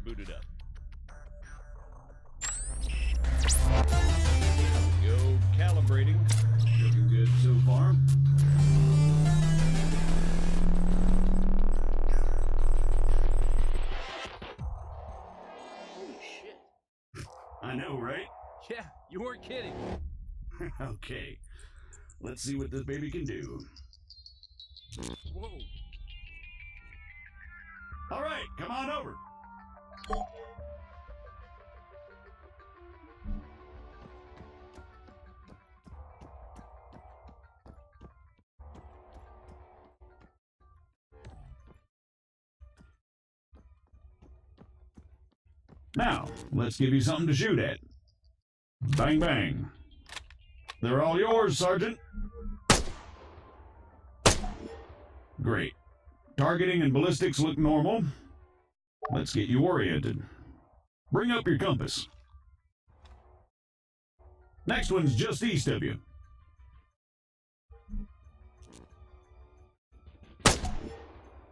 booted up. There we go, calibrating. Looking good so far. Holy shit. I know, right? Yeah, you weren't kidding. Okay, let's see what this baby can do. Whoa. All right, come on over. Now, let's give you something to shoot at. Bang, bang. They're all yours, Sergeant. Great. Targeting and ballistics look normal. Let's get you oriented. Bring up your compass. Next one's just east of you.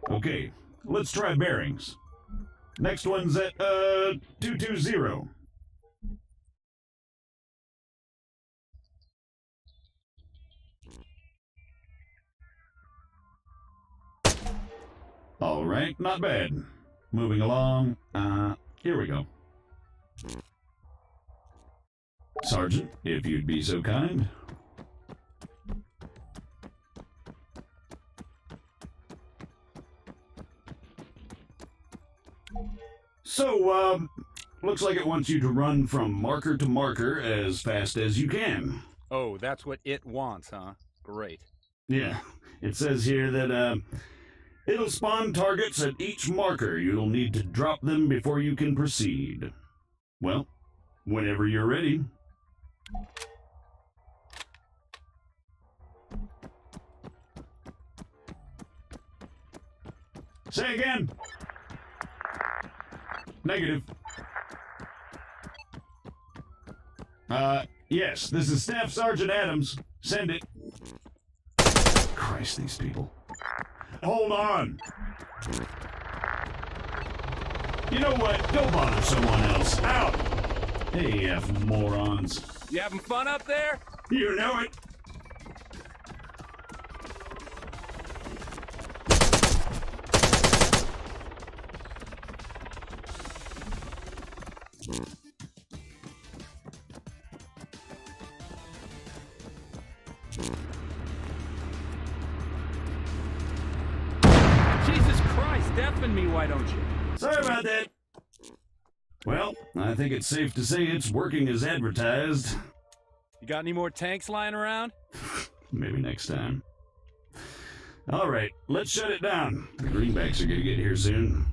Okay, let's try bearings. Next one's at, 220. All right, not bad. Moving along. Here we go. Sergeant, if you'd be so kind. So, looks like it wants you to run from marker to marker as fast as you can. Oh, that's what it wants, huh? Great. Yeah, it says here that, it'll spawn targets at each marker. You'll need to drop them before you can proceed. Well, whenever you're ready. Say again. Negative. Yes, this is Staff Sergeant Adams. Send it. Christ, these people. Hold on. You know what? Go bother someone else. Out! Hey, F morons. You having fun up there? You know it. Jesus Christ, deafen me, why don't you? Sorry about that. Well, I think it's safe to say it's working as advertised. You got any more tanks lying around? Maybe next time. All right, let's shut it down. The greenbacks are gonna get here soon.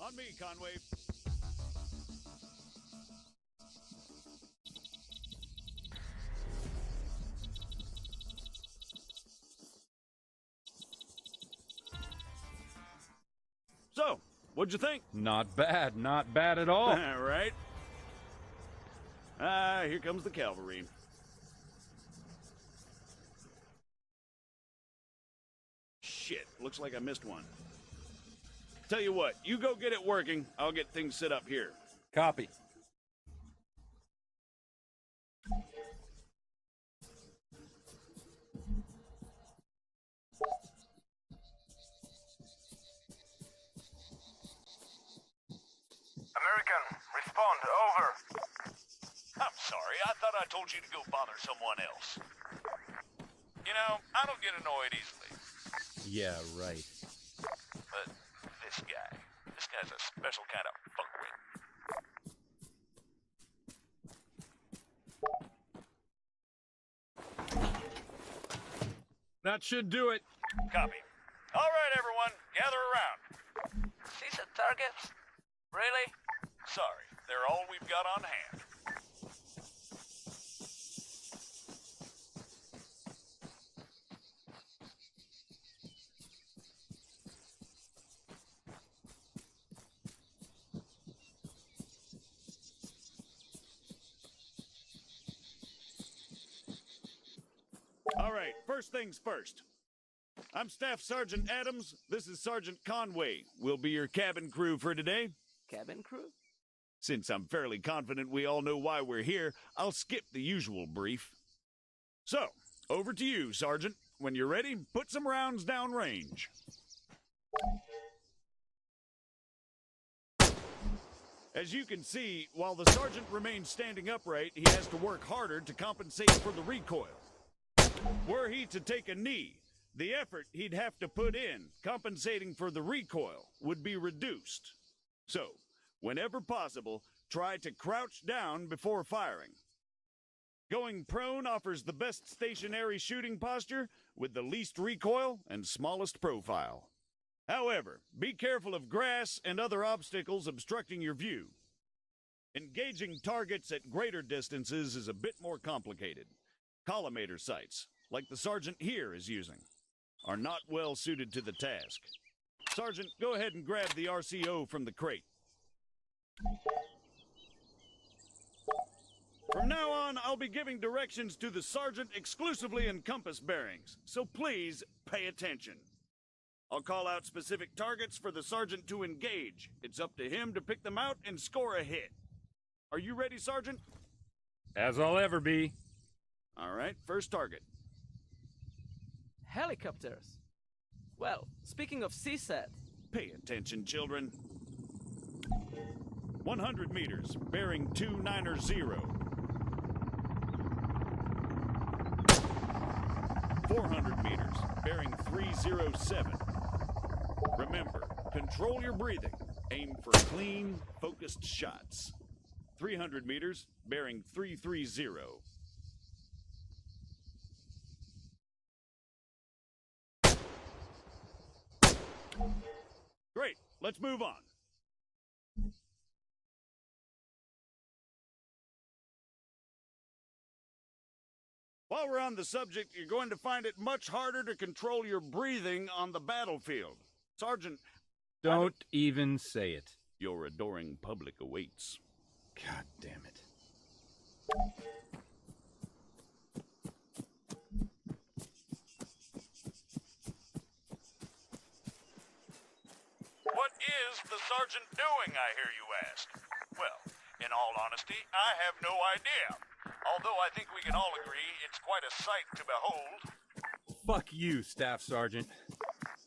On me, Conway. So, what'd you think? Not bad at all. All right. Here comes the cavalry. Shit, looks like I missed one. Tell you what, you go get it working. I'll get things set up here. Copy. American, respond, over. I'm sorry, I thought I told you to go bother someone else. You know, I don't get annoyed easily. Yeah, right. But this guy's a special kind of fuckwit. That should do it. Copy. All right, everyone, gather around. These are targets? Really? Sorry, they're all we've got on hand. All right, first things first. I'm Staff Sergeant Adams. This is Sergeant Conway. We'll be your cabin crew for today. Cabin crew? Since I'm fairly confident we all know why we're here, I'll skip the usual brief. So, over to you, Sergeant. When you're ready, put some rounds down range. As you can see, while the sergeant remains standing upright, he has to work harder to compensate for the recoil. Were he to take a knee, the effort he'd have to put in, compensating for the recoil, would be reduced. So, whenever possible, try to crouch down before firing. Going prone offers the best stationary shooting posture with the least recoil and smallest profile. However, be careful of grass and other obstacles obstructing your view. Engaging targets at greater distances is a bit more complicated. Collimator sights, like the sergeant here is using, are not well suited to the task. Sergeant, go ahead and grab the RCO from the crate. From now on, I'll be giving directions to the sergeant exclusively in compass bearings, so please pay attention. I'll call out specific targets for the sergeant to engage. It's up to him to pick them out and score a hit. Are you ready, Sergeant? As I'll ever be. All right, first target. Helicopters. Well, speaking of CSAT, Pay attention, children. 100 meters, bearing 290. 400 meters, bearing 307. Remember, control your breathing. Aim for clean, focused shots. 300 meters, bearing 330. Great, let's move on. While we're on the subject, you're going to find it much harder to control your breathing on the battlefield. Sergeant, Don't even say it. your adoring public awaits. God damn it. What is the sergeant doing, I hear you ask? Well, in all honesty, I have no idea. Although I think we can all agree it's quite a sight to behold. Fuck you, Staff Sergeant.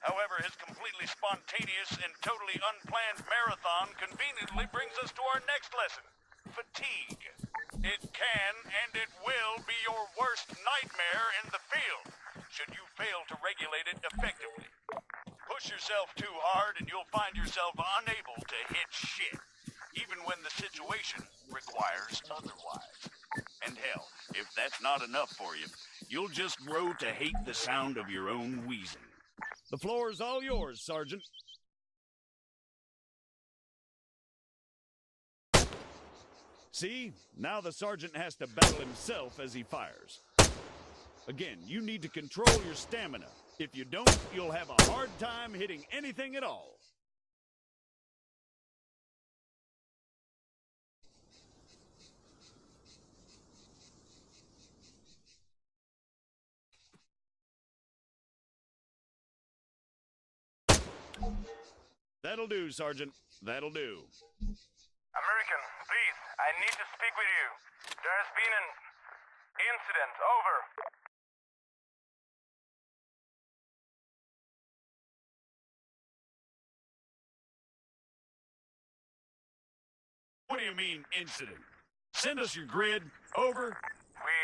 However, his completely spontaneous and totally unplanned marathon conveniently brings us to our next lesson. Fatigue. It can and it will be your worst nightmare in the field, should you fail to regulate it effectively. Push yourself too hard and you'll find yourself unable to hit shit, even when the situation requires otherwise. And hell, if that's not enough for you, you'll just grow to hate the sound of your own wheezing. The floor is all yours, Sergeant. See, now the sergeant has to battle himself as he fires. Again, you need to control your stamina. If you don't, you'll have a hard time hitting anything at all. That'll do, Sergeant. That'll do. American, please, I need to speak with you. There has been an incident. Over. What do you mean, incident? Send us your grid. Over. We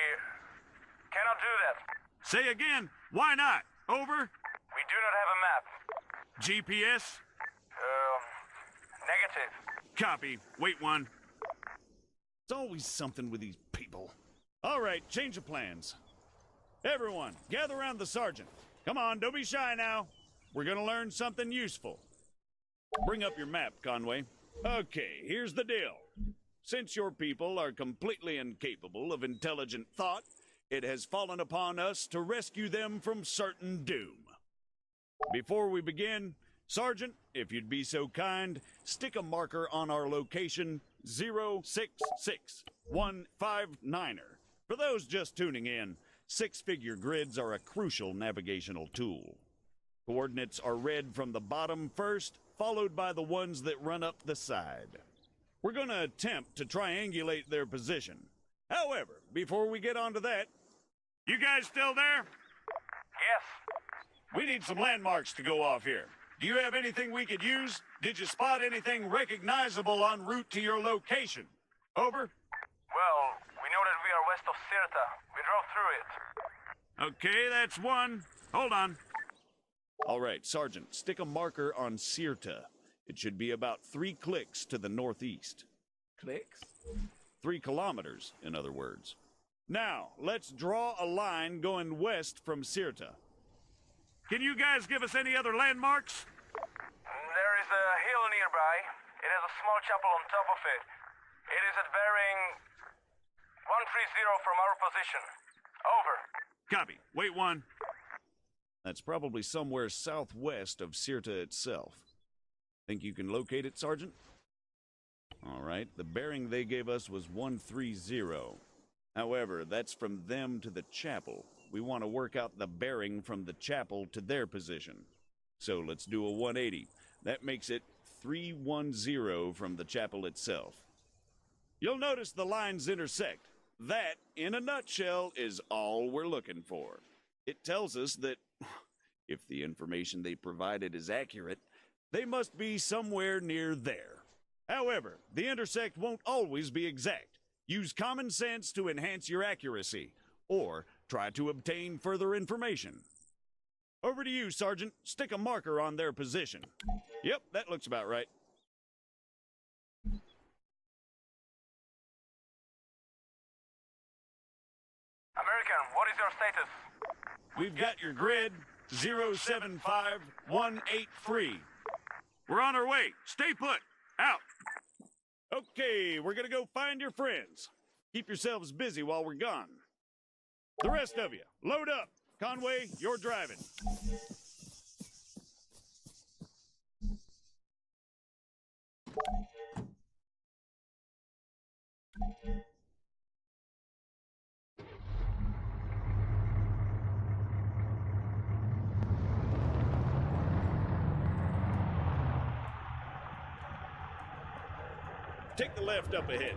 cannot do that. Say again. Why not? Over. We do not have a map. GPS. Negative. Copy. Wait one. It's always something with these people. All right, change of plans. Everyone, gather around the sergeant. Come on, don't be shy now. We're gonna learn something useful. Bring up your map, Conway. Okay, here's the deal. Since your people are completely incapable of intelligent thought, it has fallen upon us to rescue them from certain doom. Before we begin, Sergeant, if you'd be so kind, stick a marker on our location 066159er. For those just tuning in, six-figure grids are a crucial navigational tool. Coordinates are read from the bottom first, followed by the ones that run up the side. We're going to attempt to triangulate their position. However, before we get on to that, you guys still there? Yes. We need some landmarks to go off here. Do you have anything we could use? Did you spot anything recognizable en route to your location? Over? Well, we know that we are west of Sirta. We drove through it. Okay, that's one. Hold on. All right, Sergeant, stick a marker on Sirta. It should be about 3 clicks to the northeast. Clicks? 3 kilometers, in other words. Now, let's draw a line going west from Sirta. Can you guys give us any other landmarks? There is a hill nearby. It has a small chapel on top of it. It is at bearing 130 from our position. Over. Copy. Wait one. That's probably somewhere southwest of Sirta itself. Think you can locate it, Sergeant? All right, the bearing they gave us was 130. However, that's from them to the chapel. We want to work out the bearing from the chapel to their position. So let's do a 180. That makes it 310 from the chapel itself. You'll notice the lines intersect. That, in a nutshell, is all we're looking for. It tells us that, if the information they provided is accurate, they must be somewhere near there. However, the intersect won't always be exact. Use common sense to enhance your accuracy, or try to obtain further information. Over to you, Sergeant. Stick a marker on their position. Yep, that looks about right. American, what is your status? We've got your grid, 075183. We're on our way. Stay put. Out. Okay, we're gonna go find your friends. Keep yourselves busy while we're gone. The rest of you, load up. Conway, you're driving. Take the left up ahead.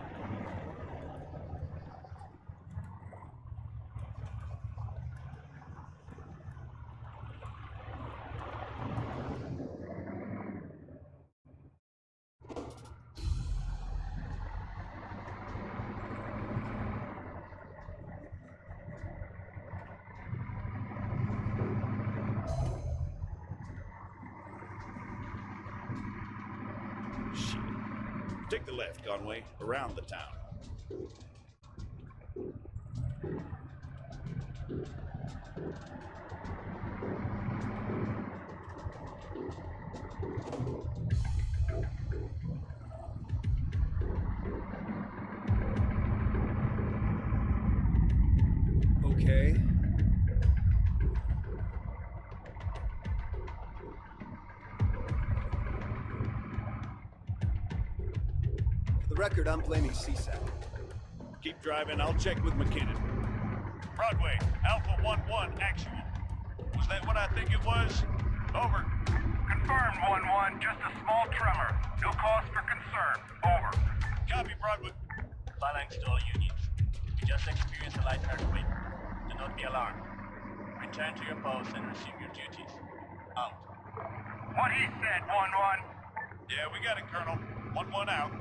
Take the left, Conway, around the town. Okay. For the record, I'm blaming CSAC. Keep driving, I'll check with McKinnon. Broadway, Alpha 1-1, actual. Was that what I think it was? Over. Confirmed, 1-1. Just a small tremor. No cause for concern. Over. Copy, Broadway. Phalanx to all units. We just experienced a light earthquake. Do not be alarmed. Return to your posts and resume your duties. Out. What he said, 1-1. Yeah, we got it, Colonel. 1-1 out.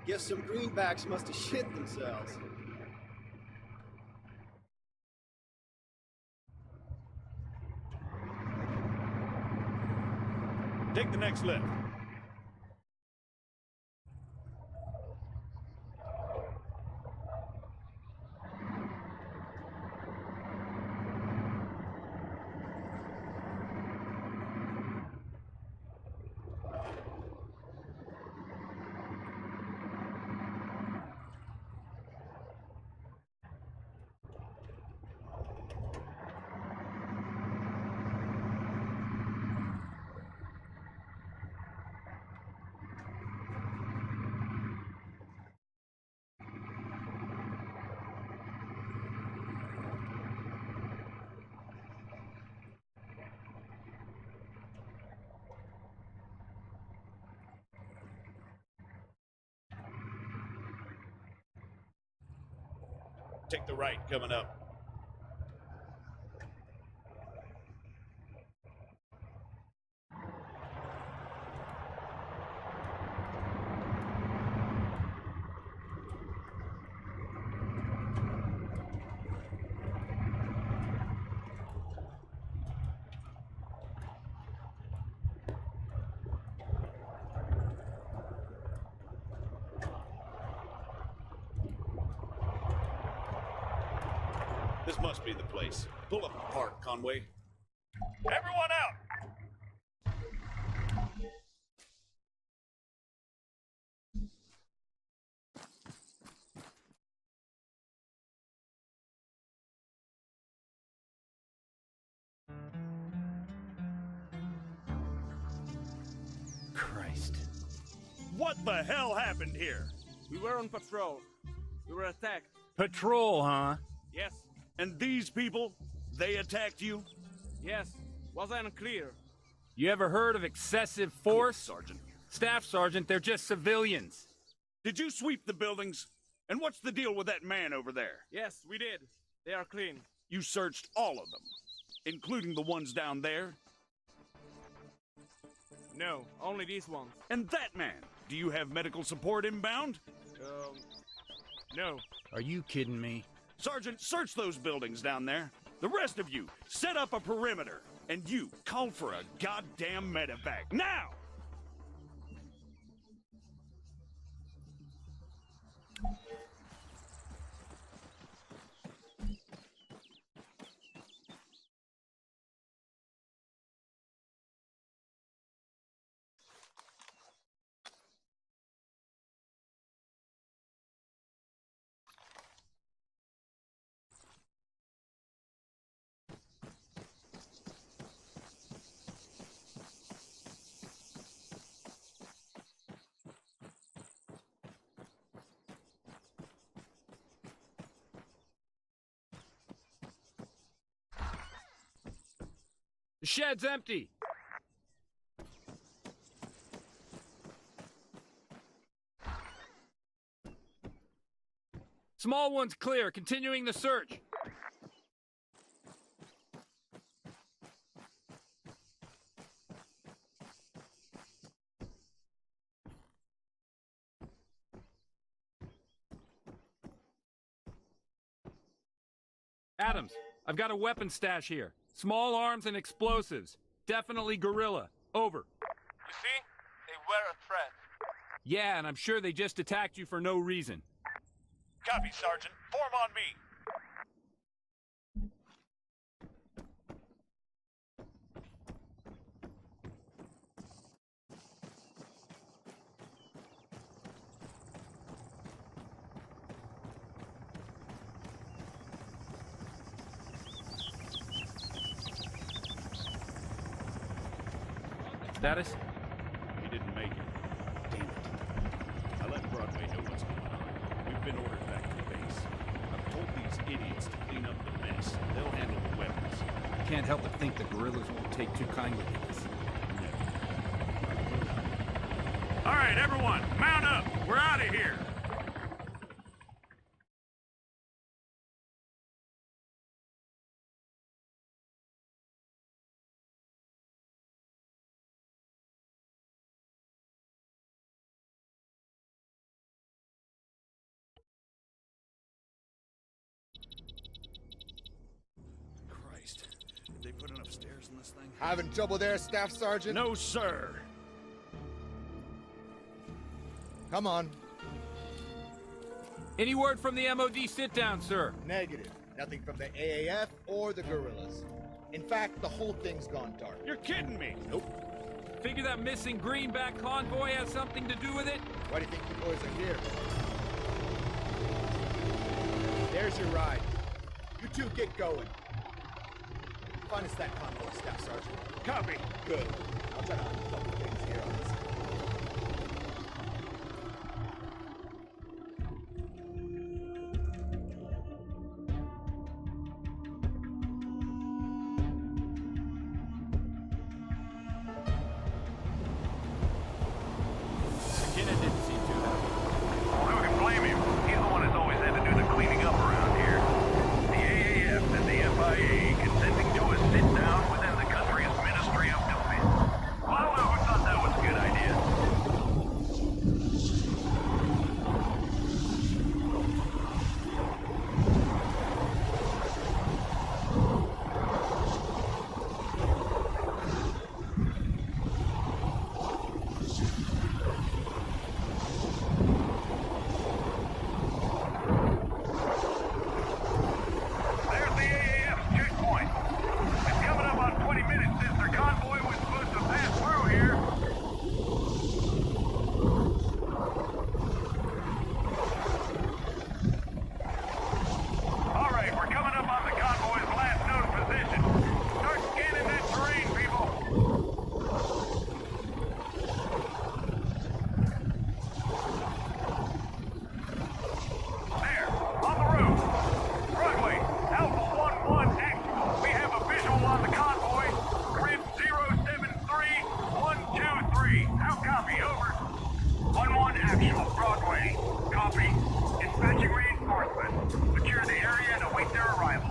Guess some greenbacks must have shit themselves. Take the next left. Take the right coming up. This must be the place. Pull up the park, Conway. Everyone out! Christ. What the hell happened here? We were on patrol. We were attacked. Patrol, huh? Yes, And these people, they attacked you? yes. Was I unclear? You ever heard of excessive force? Sergeant. Staff Sergeant, they're just civilians. Did you sweep the buildings? And what's the deal with that man over there? Yes, we did. They are clean. You searched all of them, including the ones down there? No, only these ones. And that man, do you have medical support inbound? No. Are you kidding me? Sergeant, search those buildings down there. The rest of you, set up a perimeter. And you, call for a goddamn medevac, now! The shed's empty. Small one's clear. Continuing the search. Adams, I've got a weapon stash here. Small arms and explosives. Definitely guerrilla. Over. You see? They were a threat. Yeah, and I'm sure they just attacked you for no reason. Copy, Sergeant. Form on me. Status? He didn't make it. Damn it. I let Broadway know what's going on. We've been ordered back to the base. I've told these idiots to clean up the mess. They'll handle the weapons. I can't help but think the guerrillas won't take too kindly to this. All right, everyone, mount up. We're out of here. Christ. Did they put enough stairs in this thing? Having trouble there, Staff Sergeant? No, sir. Come on. Any word from the MOD sit down, sir? Negative. Nothing from the AAF or the guerrillas. In fact, the whole thing's gone dark. You're kidding me. Nope. Figure that missing greenback convoy has something to do with it? Why do you think the boys are here? There's your ride. You two get going. Find us that convoy, Staff Sergeant. Copy. Good. I'll try to uncouple things here on this. Who can blame him? He's the one that's always had to do the cleaning up around here. Broadway. Copy. Dispatching reinforcements. Secure the area and await their arrival.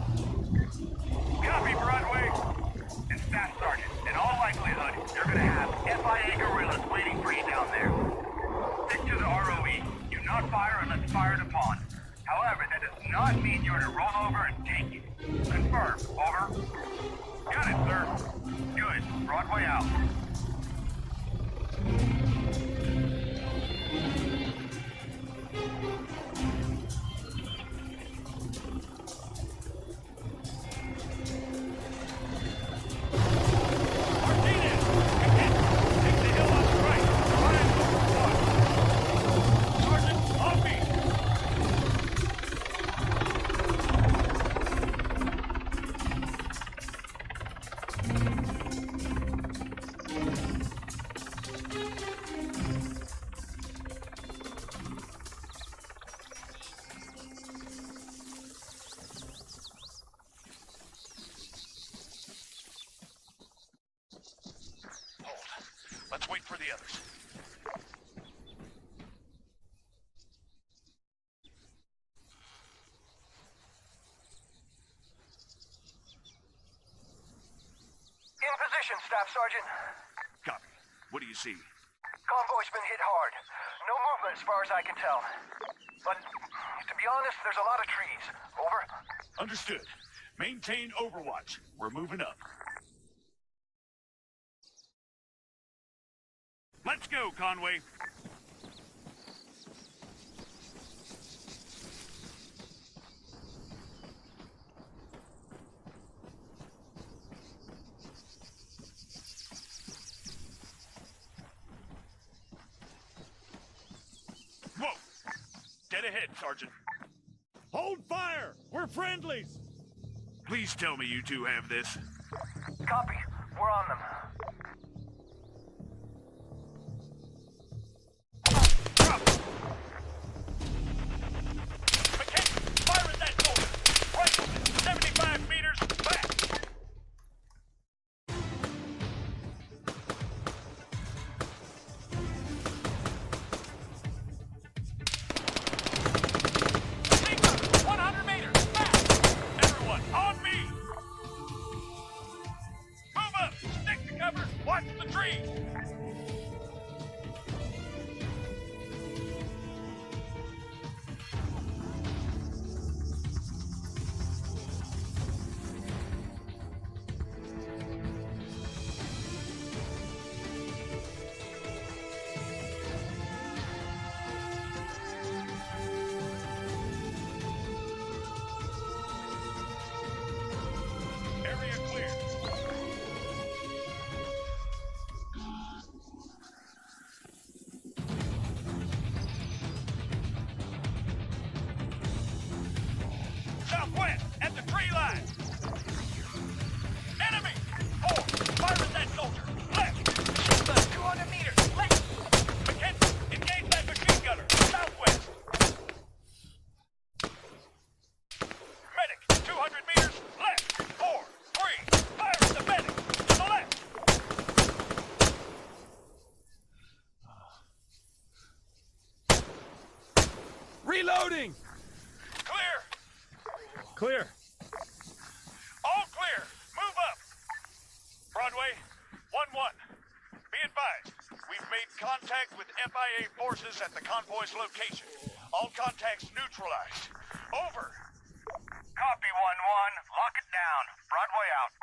Copy, Broadway. And Staff Sergeant, in all likelihood, you're gonna have FIA guerrillas waiting for you down there. Stick to the ROE. Do not fire unless fired upon. However, that does not mean you're to roll over and take it. Confirm. Over. Got it, sir. Good. Broadway out. Let's wait for the others. In position, Staff Sergeant. Copy. What do you see? Convoy's been hit hard. No movement as far as I can tell. But, to be honest, there's a lot of trees. Over. Understood. Maintain overwatch. We're moving up. Let's go, Conway. Whoa! Dead ahead, Sergeant. Hold fire! We're friendlies! Please tell me you two have this. Copy. We're on them. Fire at that soldier! Rifleman, 75 meters back! Seeker, 100 meters back! Everyone, on me! Move up! Stick to cover! Watch the trees! Area clear. Southwest, at the tree line. Enemy! 4, fire at that soldier. Left. 200 meters. Left. McKenzie, engage that machine gunner. Southwest. Medic, 200 meters. Left. 4, 3, fire at the medic. To the left. Reloading! Clear. Clear. All clear. Move up. Broadway, 1-1. Be advised, we've made contact with FIA forces at the convoy's location. All contacts neutralized. Over. Copy, 1-1. Lock it down. Broadway out.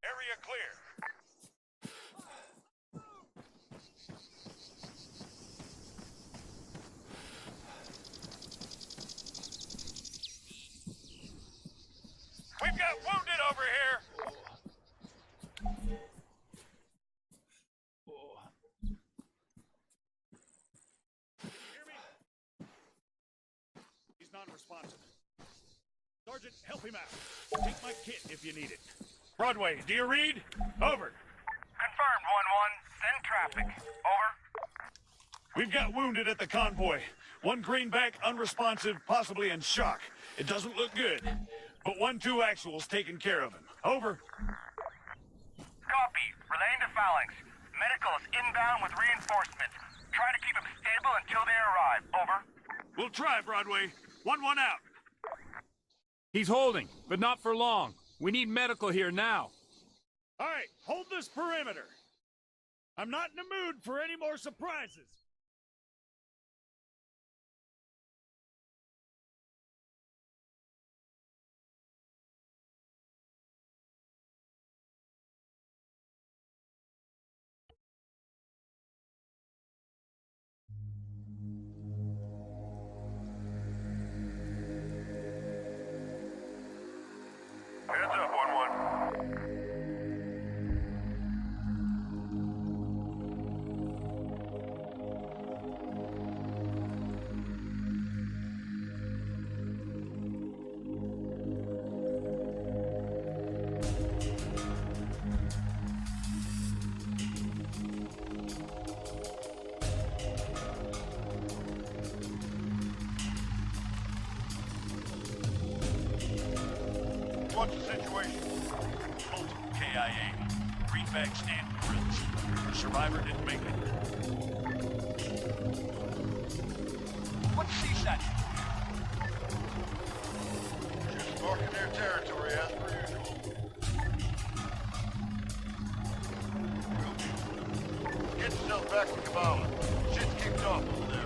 Area clear. We've got wounded over here. Hear me? He's non-responsive. Sergeant, help him out. Take my kit if you need it. Broadway, do you read? Over. Confirmed, 1-1. Send traffic. Over. We've got wounded at the convoy. One greenback, unresponsive, possibly in shock. It doesn't look good. But 1-2 actual's taken care of him. Over. Copy. Relaying to Phalanx. Medical is inbound with reinforcements. Try to keep them stable until they arrive. Over. We'll try, Broadway. 1-1 out. He's holding, but not for long. We need medical here now. All right, hold this perimeter. I'm not in the mood for any more surprises. Heads up, 1-1. What's the situation? Multiple KIA. Greenbacks and gorillas. The survivor didn't make it. What's CSAT? Just marking their territory as per usual. Get yourself back to Kabbalah. Shit's kicked off over there.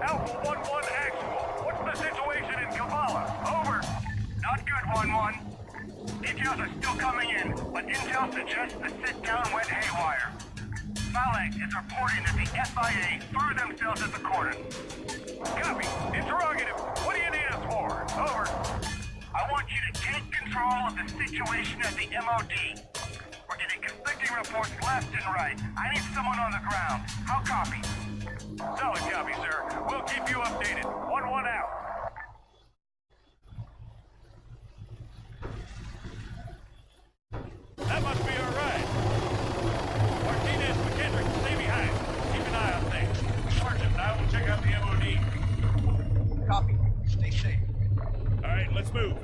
Alpha 1-1 actual. What's the situation in Kabbalah? Over. Not good, 1-1. Details are still coming in, but intel suggests the sit-down went haywire. Malek is reporting that the FIA threw themselves at the cordon. Copy. Interrogative. What do you need us for? Over. I want you to take control of the situation at the MOD. We're getting conflicting reports left and right. I need someone on the ground. How copy? Solid copy, sir. We'll keep you updated. 1-1 out. That must be our ride. Martinez, McKendrick, stay behind. Keep an eye on things. Sergeant and I will check out the MOD. Copy. Stay safe. All right, let's move.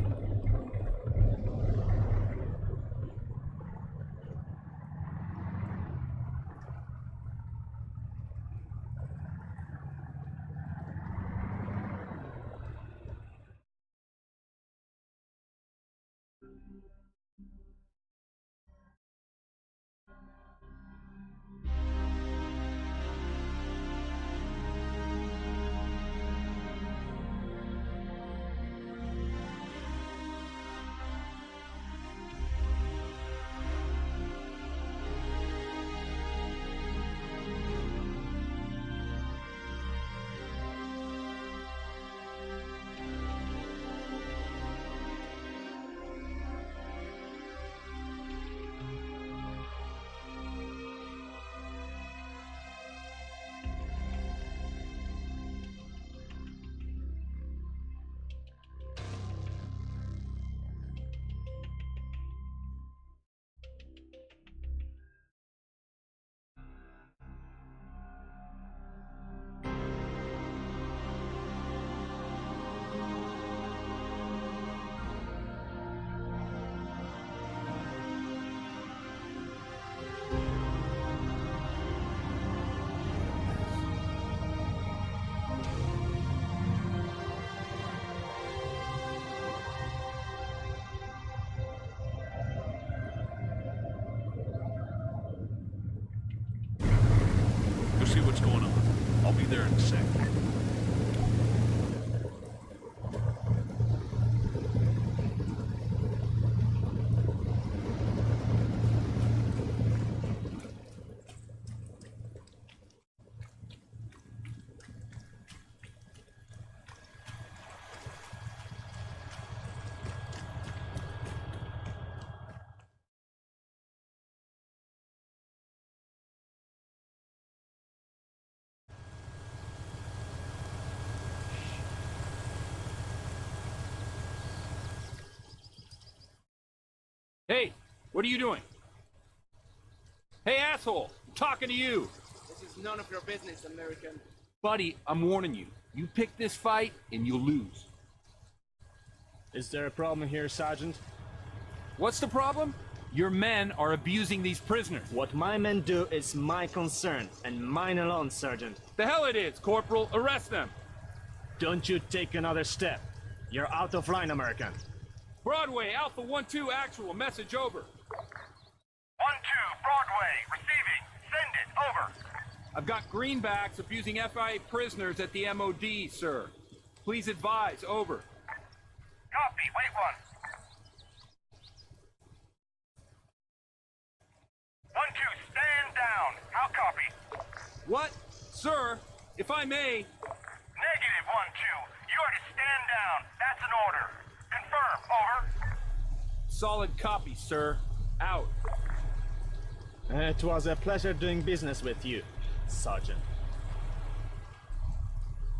see what's going on. I'll be there in a sec. Hey, what are you doing? Hey, asshole, I'm talking to you. This is none of your business, American. Buddy, I'm warning you. You pick this fight, and you'll lose. Is there a problem here, Sergeant? What's the problem? Your men are abusing these prisoners. What my men do is my concern, and mine alone, Sergeant. The hell it is, Corporal. Arrest them. Don't you take another step. You're out of line, American. Broadway, Alpha 1-2 actual, message over. 1-2, Broadway, receiving. Send it, over. I've got greenbacks abusing FIA prisoners at the MOD, sir. Please advise, over. Copy, wait one. 1-2, stand down. How copy? What? Sir, if I may... Negative, 1-2. You are to stand down. That's an order. Confirm, over. Solid copy, sir. Out. It was a pleasure doing business with you, Sergeant.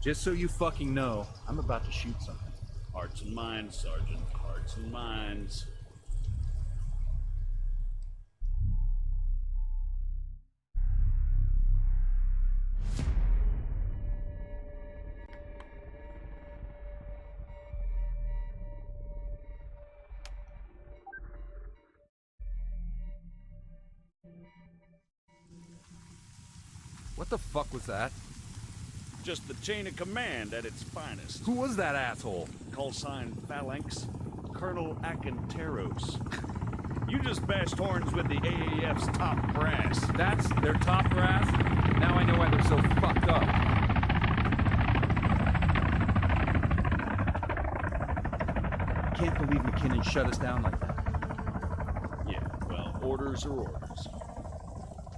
Just so you fucking know, I'm about to shoot something. Hearts and minds, Sergeant. Hearts and minds. What the fuck was that? Just the chain of command at its finest. Who was that asshole? Call sign Phalanx, Colonel Akinteros. You just bashed horns with the AAF's top brass. That's their top brass? Now I know why they're so fucked up. Can't believe McKinnon shut us down like that. Yeah, well, orders are orders.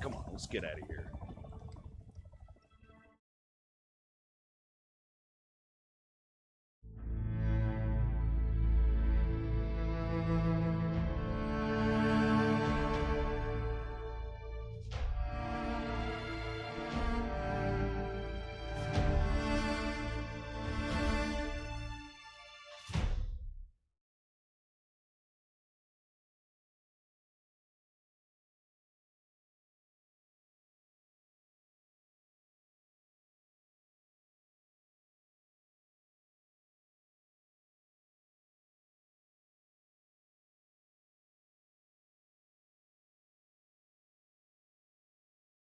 Come on, let's get out of here.